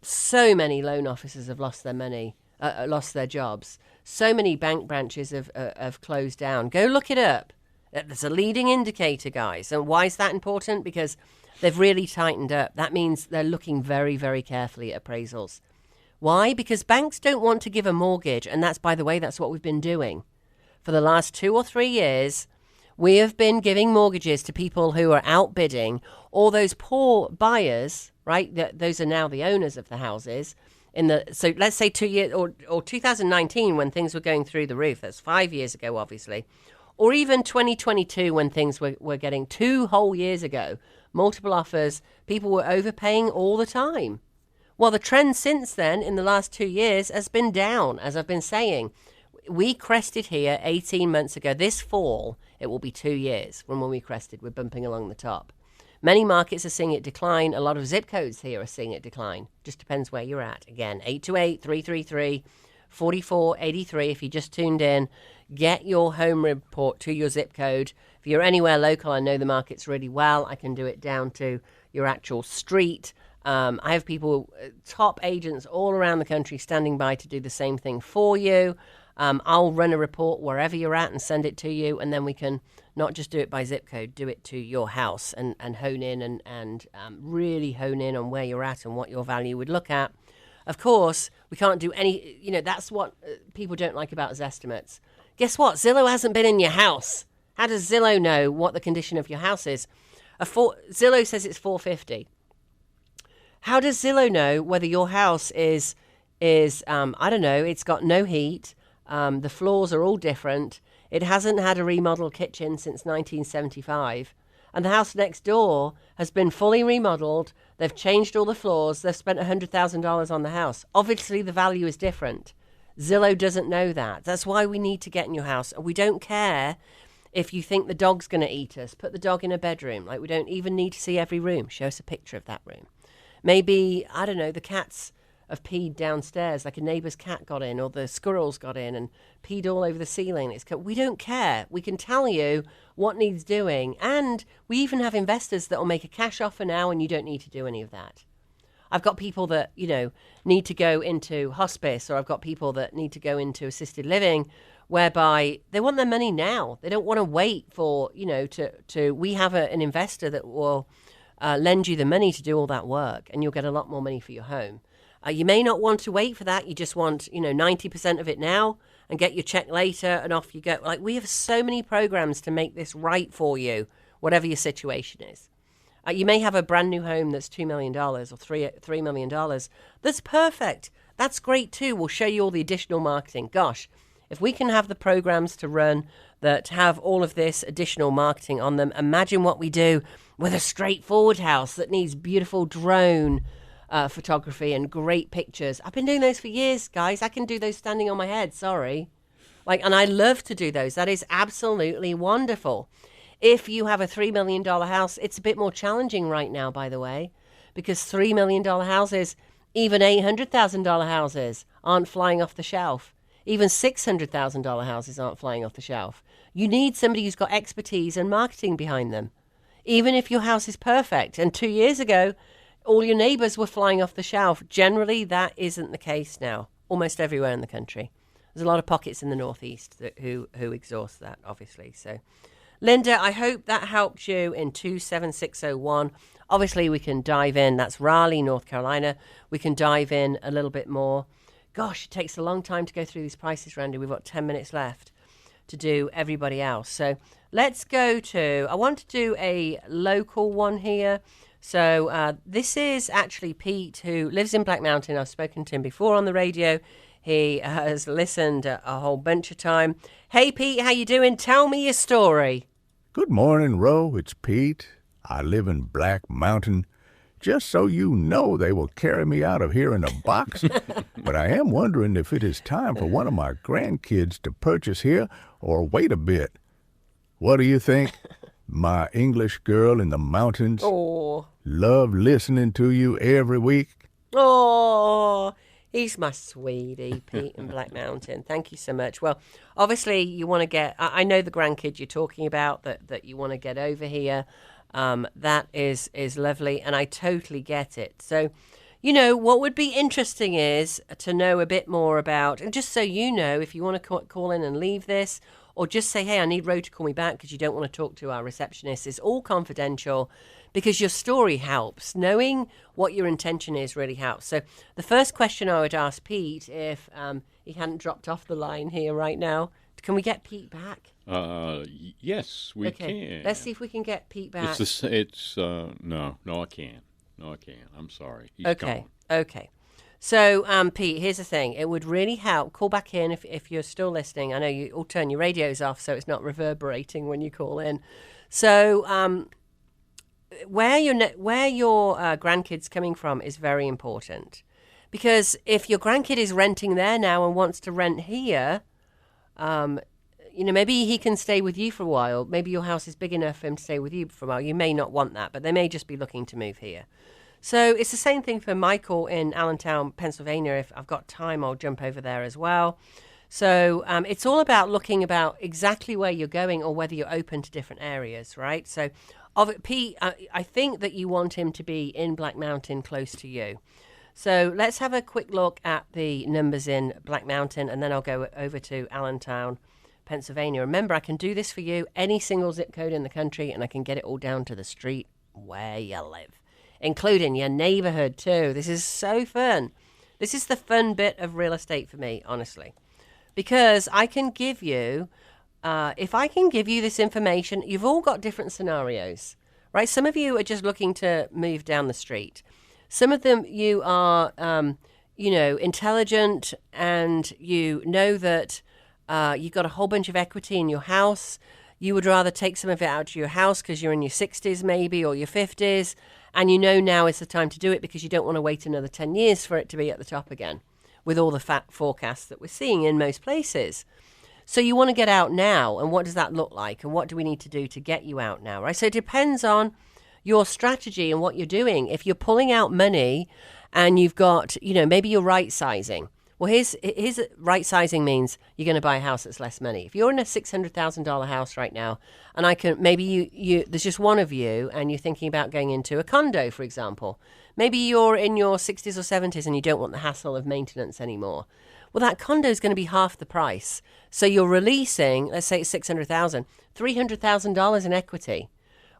so many loan officers have lost their money, lost their jobs. So many bank branches have closed down. Go look it up. There's a leading indicator, guys. And why is that important? Because they've really tightened up. That means they're looking very, very carefully at appraisals. Why? Because banks don't want to give a mortgage. And that's, by the way, that's what we've been doing. For the last 2 or 3 years, we have been giving mortgages to people who are outbidding all those poor buyers, right? Those are now the owners of the houses. So let's say 2 years or 2019 when things were going through the roof. That's 5 years ago, obviously. Or even 2022 when things were getting 2 whole years ago. Multiple offers. People were overpaying all the time. Well, the trend since then in the last 2 years has been down, as I've been saying. We crested here 18 months ago. This fall, it will be 2 years from when we crested. We're bumping along the top. Many markets are seeing it decline. A lot of zip codes here are seeing it decline. Just depends where you're at. Again, 828-333-4483. If you just tuned in, get your home report to your zip code. If you're anywhere local, I know the markets really well. I can do it down to your actual street. I have people, top agents all around the country standing by to do the same thing for you. I'll run a report wherever you're at and send it to you, and then we can not just do it by zip code, do it to your house and hone in and really hone in on where you're at and what your value would look at. Of course, we can't do any, that's what people don't like about Zestimates. Guess what? Zillow hasn't been in your house. How does Zillow know what the condition of your house is? Zillow says it's 450. How does Zillow know whether your house is I don't know, it's got no heat, the floors are all different, it hasn't had a remodeled kitchen since 1975, and the house next door has been fully remodeled, they've changed all the floors, they've spent $100,000 on the house. Obviously, the value is different. Zillow doesn't know that. That's why we need to get in your house. We don't care if you think the dog's going to eat us. Put the dog in a bedroom. Like, we don't even need to see every room. Show us a picture of that room. Maybe, I don't know, the cats have peed downstairs, like a neighbour's cat got in, or the squirrels got in and peed all over the ceiling. We don't care. We can tell you what needs doing. And we even have investors that will make a cash offer now, and you don't need to do any of that. I've got people that, need to go into hospice, or I've got people that need to go into assisted living, whereby they want their money now. They don't want to wait for, we have an investor that will lend you the money to do all that work, and you'll get a lot more money for your home. You may not want to wait for that. You just want, 90% of it now and get your check later and off you go. Like, we have so many programs to make this right for you, whatever your situation is. You may have a brand new home that's $2 million or $3 million. That's perfect. That's great too. We'll show you all the additional marketing. Gosh, if we can have the programs to run that have all of this additional marketing on them, imagine what we do with a straightforward house that needs beautiful drone photography and great pictures. I've been doing those for years, guys. I can do those standing on my head. Sorry. And I love to do those. That is absolutely wonderful. If you have a $3 million house, it's a bit more challenging right now, by the way, because $3 million houses, even $800,000 houses aren't flying off the shelf. Even $600,000 houses aren't flying off the shelf. You need somebody who's got expertise and marketing behind them. Even if your house is perfect. And 2 years ago, all your neighbours were flying off the shelf. Generally, that isn't the case now, almost everywhere in the country. There's a lot of pockets in the Northeast who exhaust that, obviously. So Linda, I hope that helped you in 27601. Obviously, we can dive in. That's Raleigh, North Carolina. We can dive in a little bit more. Gosh, it takes a long time to go through these prices, Randy. We've got 10 minutes left to do everybody else. So let's go to, I want to do a local one here. So this is actually Pete, who lives in Black Mountain. I've spoken to him before on the radio. He has listened a whole bunch of time. Hey, Pete, how you doing? Tell me your story. Good morning, Ro. It's Pete. I live in Black Mountain. Just so you know, they will carry me out of here in a box. But I am wondering if it is time for one of my grandkids to purchase here or wait a bit. What do you think? My English girl in the mountains. Oh. Love listening to you every week. Oh, he's my sweetie, Pete in Black Mountain. Thank you so much. Well, obviously, you want to get, I know the grandkid you're talking about that you want to get over here. That is lovely, and I totally get it. So, what would be interesting is to know a bit more about, and just so you know, if you want to call in and leave this, or just say, hey, I need Ro to call me back because you don't want to talk to our receptionist. It's all confidential because your story helps. Knowing what your intention is really helps. So the first question I would ask Pete, if he hadn't dropped off the line here right now, can we get Pete back? Yes, we can. Let's see if we can get Pete back. No, I can't. No, I can't. I'm sorry. He's gone. Okay. So, Pete, here's the thing. It would really help. Call back in if you're still listening. I know you all turn your radios off so it's not reverberating when you call in. So, where your grandkid's coming from is very important. Because if your grandkid is renting there now and wants to rent here, maybe he can stay with you for a while. Maybe your house is big enough for him to stay with you for a while. You may not want that, but they may just be looking to move here. So it's the same thing for Michael in Allentown, Pennsylvania. If I've got time, I'll jump over there as well. So it's all about looking about exactly where you're going or whether you're open to different areas, right? So, Pete, I think that you want him to be in Black Mountain close to you. So let's have a quick look at the numbers in Black Mountain, and then I'll go over to Allentown, Pennsylvania. Remember, I can do this for you, any single zip code in the country, and I can get it all down to the street where you live, including your neighborhood too. This is so fun. This is the fun bit of real estate for me, honestly, because I can give you, if I can give you this information, you've all got different scenarios, right? Some of you are just looking to move down the street. Some of them you are, intelligent, and you know that you've got a whole bunch of equity in your house. You would rather take some of it out to your house because you're in your 60s maybe or your 50s, and you know now is the time to do it because you don't want to wait another 10 years for it to be at the top again with all the fat forecasts that we're seeing in most places. So you want to get out now, and what does that look like, and what do we need to do to get you out now, right? So it depends on your strategy and what you're doing. If you're pulling out money and you've got, maybe you're right sizing. Well, here's right sizing means you're going to buy a house that's less money. If you're in a $600,000 house right now, and maybe you there's just one of you, and you're thinking about going into a condo, for example. Maybe you're in your 60s or 70s and you don't want the hassle of maintenance anymore. Well, that condo is going to be half the price. So you're releasing, let's say it's $600,000, $300,000 in equity.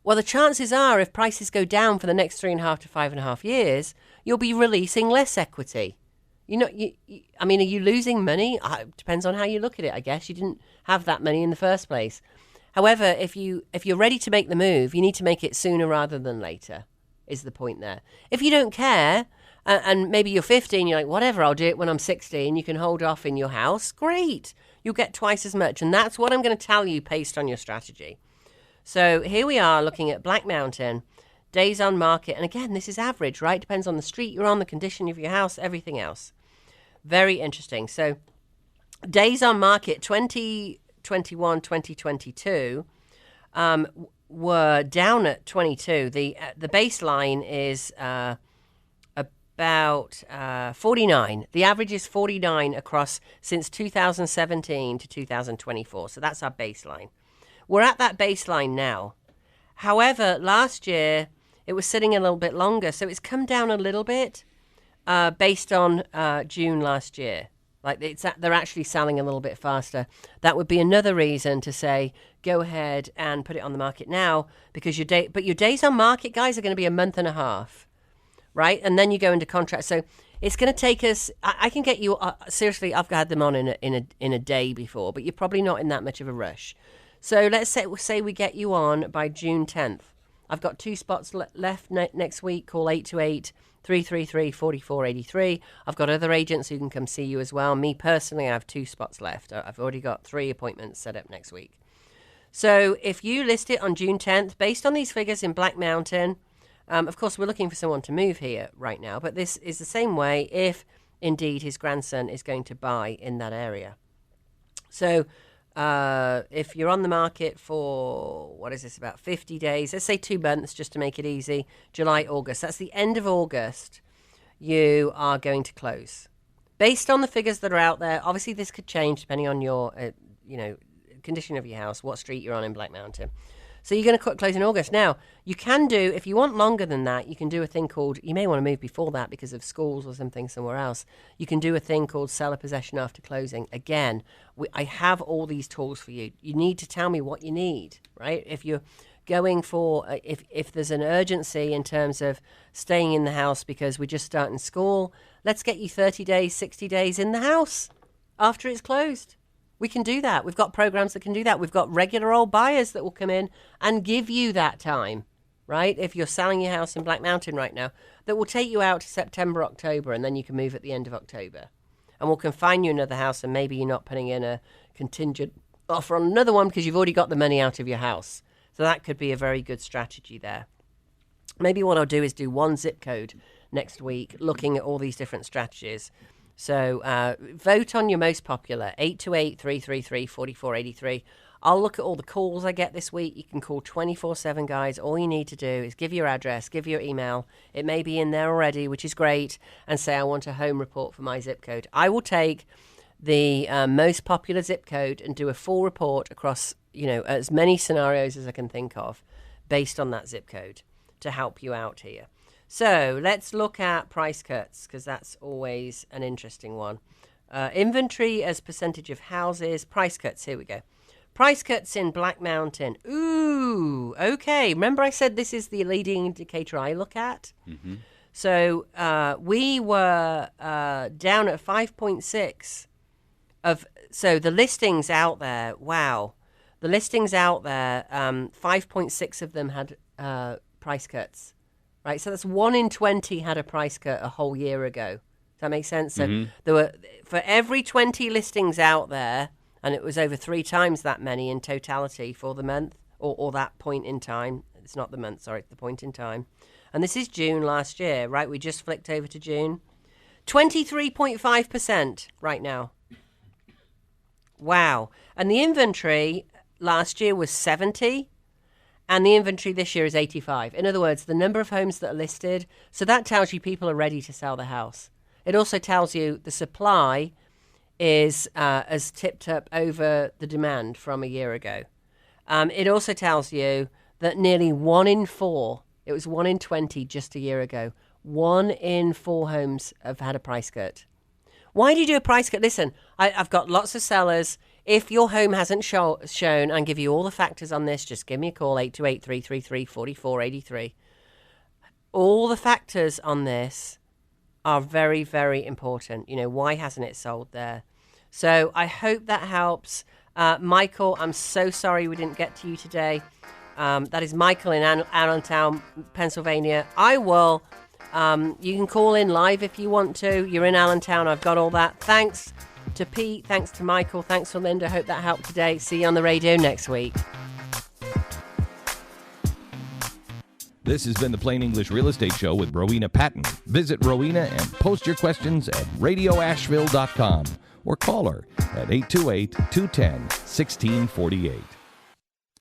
Well, the chances are, if prices go down for the next 3.5 to 5.5 years, you'll be releasing less equity. Are you losing money? Depends on how you look at it, I guess. You didn't have that money in the first place. However, if you're ready to make the move, you need to make it sooner rather than later, is the point there. If you don't care, and maybe you're 50 and you're like, whatever, I'll do it when I'm 60, and you can hold off in your house, great. You'll get twice as much, and that's what I'm going to tell you based on your strategy. So here we are looking at Black Mountain, days on market. And again, this is average, right? Depends on the street you're on, the condition of your house, everything else. Very interesting. So days on market 2021, 2022 were down at 22. The baseline is about 49. The average is 49 across since 2017 to 2024. So that's our baseline. We're at that baseline now. However, last year, it was sitting a little bit longer, so it's come down a little bit based on June last year. Like they're actually selling a little bit faster. That would be another reason to say go ahead and put it on the market now, because your days on market, guys, are going to be a month and a half, right? And then you go into contract. So it's going to take us. I can get you seriously. I've had them on in a day before, but you're probably not in that much of a rush. So let's say we get you on by June 10th. I've got 2 spots left next week. Call 828-333-4483. I've got other agents who can come see you as well. Me personally, I have 2 spots left. I've already got 3 appointments set up next week. So if you list it on June 10th, based on these figures in Black Mountain, of course, we're looking for someone to move here right now, but this is the same way if indeed his grandson is going to buy in that area. So if you're on the market for, about 50 days, let's say 2 months just to make it easy, July, August, that's the end of August, you are going to close. Based on the figures that are out there, obviously this could change depending on your, condition of your house, what street you're on in Black Mountain. So you're going to close in August. Now, you can do, if you want longer than that, you can do a thing called, you may want to move before that because of schools or something somewhere else. You can do a thing called seller possession after closing. Again, I have all these tools for you. You need to tell me what you need, right? If you're going for, if there's an urgency in terms of staying in the house because we're just starting school, let's get you 30 days, 60 days in the house after it's closed. We can do that. We've got programs that can do that. We've got regular old buyers that will come in and give you that time, right? If you're selling your house in Black Mountain right now, that will take you out to September, October, and then you can move at the end of October. And we'll confine you another house, and maybe you're not putting in a contingent offer on another one because you've already got the money out of your house. So that could be a very good strategy there. Maybe what I'll do is do 1 zip code next week, looking at all these different strategies. So vote on your most popular, 828-333-4483. I'll look at all the calls I get this week. You can call 24/7, guys. All you need to do is give your address, give your email. It may be in there already, which is great, and say I want a home report for my zip code. I will take the most popular zip code and do a full report across, as many scenarios as I can think of based on that zip code to help you out here. So let's look at price cuts, because that's always an interesting one. Inventory as percentage of houses, price cuts, here we go. Price cuts in Black Mountain. Ooh, okay. Remember I said this is the leading indicator I look at? Mm-hmm. So we were down at 5.6 so the listings out there, wow. The listings out there, 5.6 of them had price cuts. Right, so that's 1 in 20 had a price cut a whole year ago. Does that make sense? So there were, for every 20 listings out there, and it was over 3 times that many in totality for the month, or that point in time. It's not the month, sorry, the point in time. And this is June last year, right? We just flicked over to June. 23.5% right now. Wow. And the inventory last year was 70. And the inventory this year is 85. In other words, the number of homes that are listed. So that tells you people are ready to sell the house. It also tells you the supply is has tipped up over the demand from a year ago. It also tells you that nearly 1 in 4, it was 1 in 20 just a year ago, 1 in 4 homes have had a price cut. Why do you do a price cut? Listen, I've got lots of sellers. If your home hasn't shown, and give you all the factors on this, just give me a call, 828-333-4483. All the factors on this are very, very important. Why hasn't it sold there? So I hope that helps. Michael, I'm so sorry we didn't get to you today. That is Michael in Allentown, Pennsylvania. I will. You can call in live if you want to. You're in Allentown. I've got all that. Thanks to Pete, thanks to Michael, thanks to Linda. Hope that helped today. See you on the radio next week. This has been the Plain English Real Estate Show with Rowena Patton. Visit Rowena and post your questions at radioasheville.com or call her at 828-210-1648.